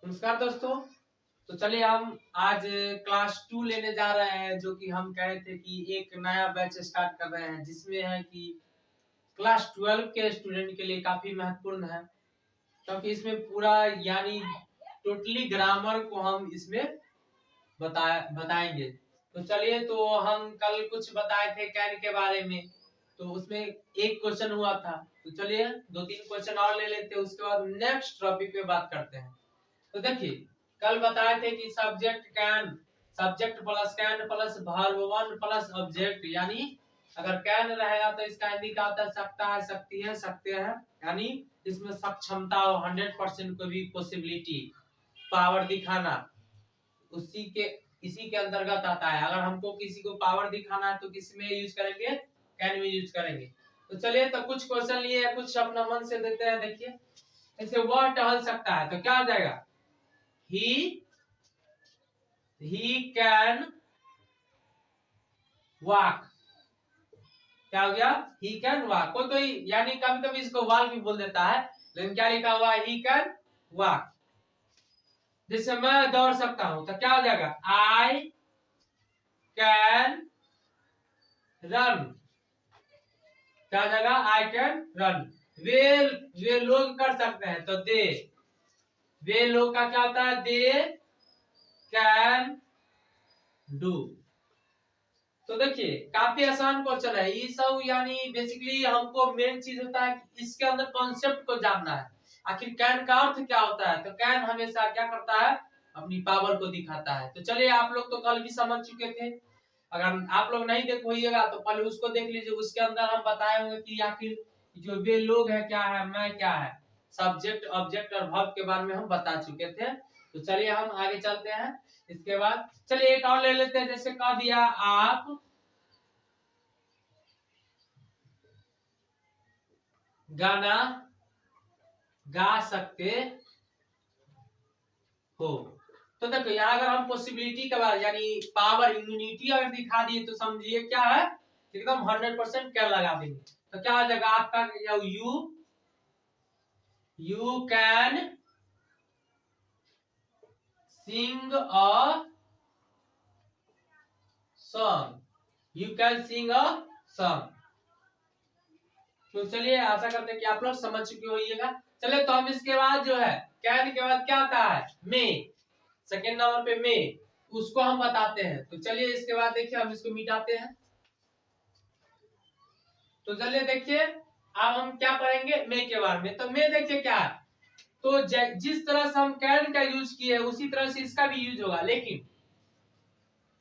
नमस्कार दोस्तों। तो चलिए हम आज क्लास 2 लेने जा रहे हैं, जो कि हम कहे थे कि एक नया बैच स्टार्ट कर रहे हैं, जिसमें है कि क्लास 12 के स्टूडेंट के लिए काफी महत्वपूर्ण है, क्योंकि इसमें पूरा यानी टोटली ग्रामर को हम इसमें बताएंगे। तो चलिए, तो हम कल कुछ बताए थे कैन के बारे में, तो उसमें एक क्वेश्चन हुआ था। तो चलिए 2-3 क्वेश्चन और ले लेते हैं, उसके बाद नेक्स्ट टॉपिक पे बात करते हैं। तो देखिए, कल बताए थे कि subject plus can plus verb one plus object, यानी अगर कैन रहेगा तो इसका हिंदी का होता है सकता है, सकती है, सकते हैं, यानी इसमें सक्षमता हो, 100% को भी पॉसिबिलिटी, पावर दिखाना, उसी के इसी के अंतर्गत आता है। अगर हमको किसी को पावर दिखाना है तो किस में यूज करेंगे? कैन में यूज करेंगे। तो चलिए, तो कुछ क्वेश्चन लिए हैं, कुछ अपना मन से देते हैं। देखिए, ऐसे वह टहल सकता है, तो क्या आ जाएगा? he can walk। क्या हो गया? he can walk। कोई कोई यानी कभी कभी इसको वॉक भी बोल देता है, लेकिन क्या लिखा हुआ है? he can walk। जैसे मैं दौड़ सकता हूं, तो क्या हो जाएगा? I can run। क्या हो जाएगा? I can run। वे लोग कर सकते हैं, तो वे लोग का क्या होता है? they can do। तो देखिए, काफी आसान क्वेश्चन है ये सब, यानी बेसिकली हमको मेन चीज होता है कि इसके अंदर कॉन्सेप्ट को जानना है, आखिर कैन का अर्थ क्या होता है। तो कैन हमेशा क्या करता है? अपनी पावर को दिखाता है। तो चलिए, आप लोग तो कल भी समझ चुके थे, अगर आप लोग नहीं देख होइएगा तो पहले उसको देख लीजिए। उसके अंदर हम बताए होंगे कि आखिर जो वे लोग है क्या है, मैं क्या है, सब्जेक्ट ऑब्जेक्ट और वर्ब के बारे में हम बता चुके थे। तो चलिए हम आगे चलते हैं। इसके बाद चलिए एक और ले लेते हैं। जैसे कह दिया, आप गाना गा सकते हो। तो देखो, यहाँ अगर हम पॉसिबिलिटी के बारे यानी पावर इम्यूनिटी अगर दिखा दिए तो समझिए क्या है, एकदम 100% क्या लगा देंगे। तो क्या हो जाएगा आपका? You can sing a song. You can sing a song. तो चलिए, आशा करते हैं कि आप लोग समझ चुके होइएगा। चलिए, तो हम इसके बाद जो है, कैन के बाद क्या आता है? मे। सेकेंड नंबर पे मे, उसको हम बताते हैं। तो चलिए, इसके बाद देखिए हम इसको मिटाते हैं। तो चलिए देखिए, अब हम क्या पढ़ेंगे? मे के बारे में। तो मे देखिए क्या है, तो जिस तरह से हम कैन का यूज किए उसी तरह से इसका भी यूज होगा, लेकिन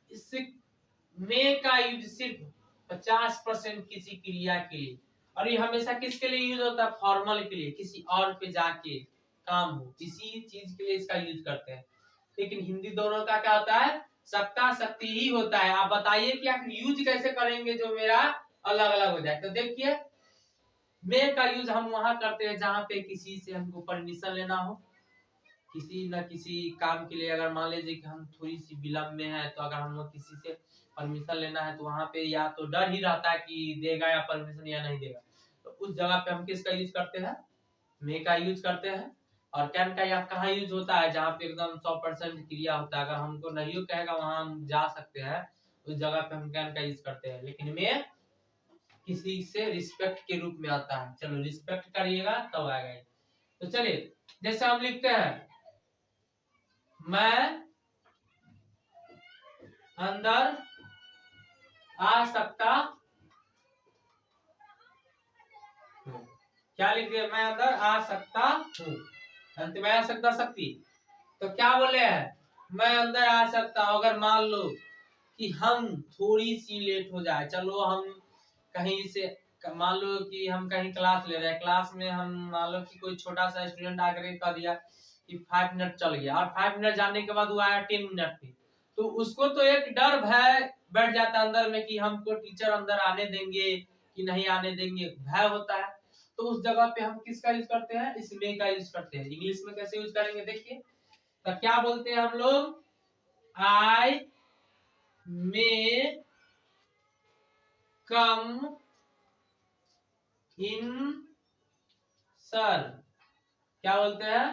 इससे मे का यूज सिर्फ 50% किसी क्रिया के लिए, और ये हमेशा किसके लिए यूज होता है? फॉर्मल के लिए, किसी और पे जाके काम हो, इसी चीज के लिए इसका यूज करते हैं। लेकिन हिंदी दोनों का क्या होता है? सकता शक्ति ही होता है। आप बताइए कि आप यूज कैसे करेंगे जो मेरा अलग अलग हो जाए। तो देखिए, मे का यूज हम वहां करते हैं जहां पे किसी से हमको परमिशन लेना हो, किसी न किसी काम के लिए। अगर मान लीजिए कि हम थोड़ी सी विलम्ब में है, तो अगर हम किसी से परमिशन लेना है, तो वहां पे या तो डर ही रहता है कि देगा या परमिशन या नहीं देगा, तो उस जगह पे हम किसका यूज करते हैं? मे का यूज करते हैं। और कैन का या कहाँ यूज होता है? जहाँ पे एकदम 100% क्रिया होता है, अगर हमको नहीं कहेगा वहां हम जा सकते हैं, उस जगह पे हम कैन का यूज करते हैं। लेकिन मे किसी से रिस्पेक्ट के रूप में आता है। चलो, रिस्पेक्ट करिएगा तब आएगा। तो चलिए, जैसे हम लिखते हैं, मैं अंदर आ सकता हूँ। क्या लिख दिया? मैं अंदर आ सकता हूँ, अंत में आ सकता शक्ति। तो क्या बोले हैं? मैं अंदर आ सकता हूँ। अगर मान लो कि हम थोड़ी सी लेट हो जाए, चलो हम कहीं से, मान लो कि हम कहीं क्लास ले रहे हैं, क्लास में हम मान लो कि कोई छोटा सा स्टूडेंट आकर कह दिया कि 5 मिनट चल गया, और 5 मिनट जाने के बाद वो आया 10 मिनट पे, तो उसको तो एक डर भय बैठ जाता है अंदर में कि हमको टीचर अंदर आने देंगे कि नहीं आने देंगे, भय होता है। तो उस जगह पे हम किसका यूज करते हैं? इस मे का यूज करते हैं। इंग्लिश में कैसे यूज करेंगे देखिए, तो क्या बोलते हैं हम लोग? आई मे कम इन सर। क्या बोलते हैं?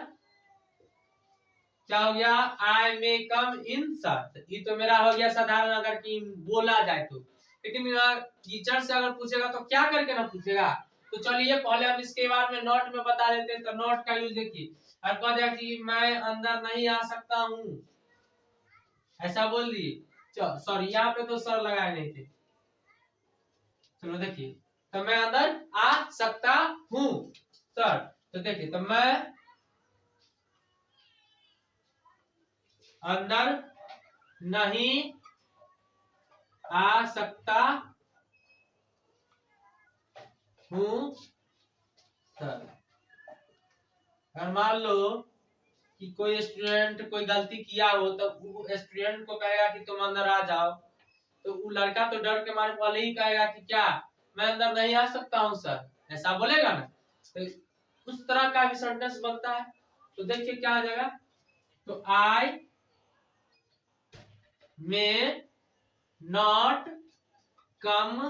क्या हो गया, आई मे कम इन सर। ये तो मेरा हो गया साधारण अगर कि बोला जाए तो, लेकिन टीचर से अगर पूछेगा तो क्या करके ना पूछेगा। तो चलिए पहले हम इसके बारे में नोट में बता देते हैं। तो नोट का यूज देखिए, और कह दिया कि मैं अंदर नहीं आ सकता हूँ, ऐसा बोल दिए। सॉरी यहाँ पे तो सर लगाए नहीं थे। चलो देखिए, तो मैं अंदर आ सकता हूँ सर। तो देखिए, तो मैं अंदर नहीं आ सकता हूँ सर। अगर मान लो कि कोई स्टूडेंट कोई गलती किया हो तो वो स्टूडेंट को कहेगा कि तुम अंदर आ जाओ, तो वो लड़का तो डर के मारे पहले ही कहेगा कि क्या मैं अंदर नहीं आ सकता हूँ सर, ऐसा बोलेगा ना। तो उस तरह का भी सेंटेंस बनता है। तो देखिए क्या आ जाएगा, तो आई may not come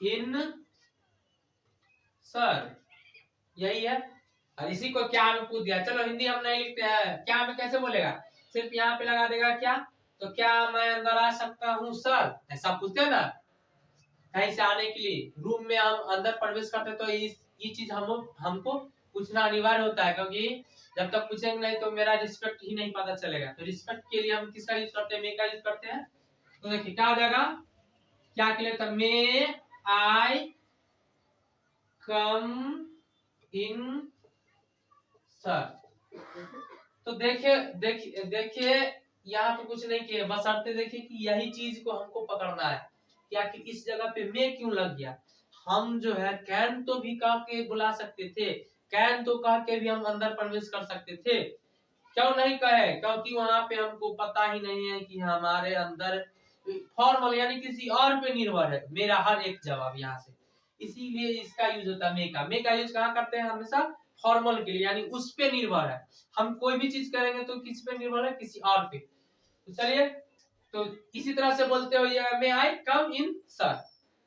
in sir, यही है। और इसी को क्या में पूछ दिया। चलो हिंदी हम नहीं लिखते हैं, क्या में कैसे बोलेगा, सिर्फ यहाँ पे लगा देगा क्या, तो क्या मैं अंदर आ सकता हूँ सर, ऐसा पूछते हैं ना कहीं से आने के लिए। रूम में हम अंदर प्रवेश करते तो ये चीज हमको पूछना अनिवार्य होता है, क्योंकि जब तक पूछेंगे नहीं तो मेरा रिस्पेक्ट ही नहीं पता चलेगा। तो रिस्पेक्ट के लिए हम किसका यूज करते हैं, मे का यूज करते हैं। तो देखिए क्या हो जाएगा, क्या के लिए, तो मे आई कम इन सर। तो देखिए देखिए देखिए यहाँ पे कुछ नहीं किया, बस आपने देखिए कि यही चीज को हमको पकड़ना है कि आखिर इस जगह पे मैं क्यों लग गया। हम जो है कैन तो भी कह के बुला सकते थे, कैन तो कह के भी हम अंदर प्रवेश कर सकते थे, क्यों नहीं कहे, क्योंकि वहां पे हमको पता ही नहीं है कि हमारे अंदर फॉर्मल यानी किसी और पे निर्भर है मेरा हर एक जवाब यहाँ से। इसीलिए इसका यूज होता है मे का। मे का यूज कहाँ करते हैं, हमेशा फॉर्मल के लिए, यानी उस पे निर्भर है। हम कोई भी चीज करेंगे तो किस पे निर्भर है, किसी और पे। तो चलिए, तो इसी तरह से बोलते हो मे आई कम इन सर।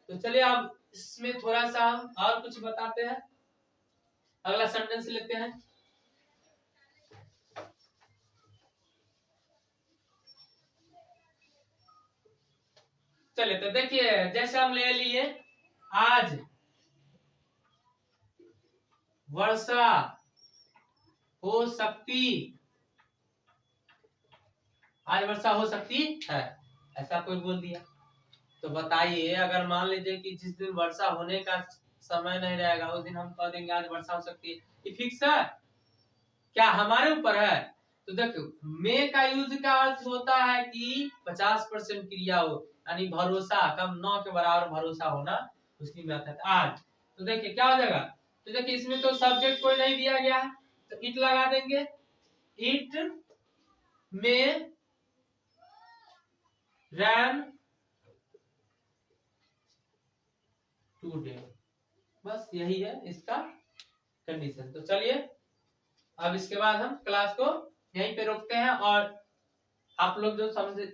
तो चलिए अब इसमें थोड़ा सा हम और कुछ बताते हैं, अगला सेंटेंस लेते हैं। चलिए तो देखिए, जैसे हम ले लिए आज वर्षा हो सकती, आज वर्षा हो सकती है, ऐसा कोई बोल दिया। तो बताइए अगर मान लीजिए कि जिस दिन वर्षा होने का समय नहीं रहेगा उस दिन हम कह देंगे आज वर्षा हो सकती है, ये फिक्स है, क्या हमारे ऊपर है। तो देखो मे का यूज का अर्थ होता है कि 50% क्रिया हो, यानी भरोसा कम 9 के बराबर भरोसा होना, उसी में आता है आज। तो देखिए क्या हो जाएगा, तो देखिए इसमें तो सब्जेक्ट कोई नहीं दिया गया है, तो इट लगा देंगे, इट में रैन टूडे, बस यही है इसका कंडीशन। तो चलिए अब इसके बाद हम क्लास को यहीं पे रोकते हैं, और आप लोग जो समझे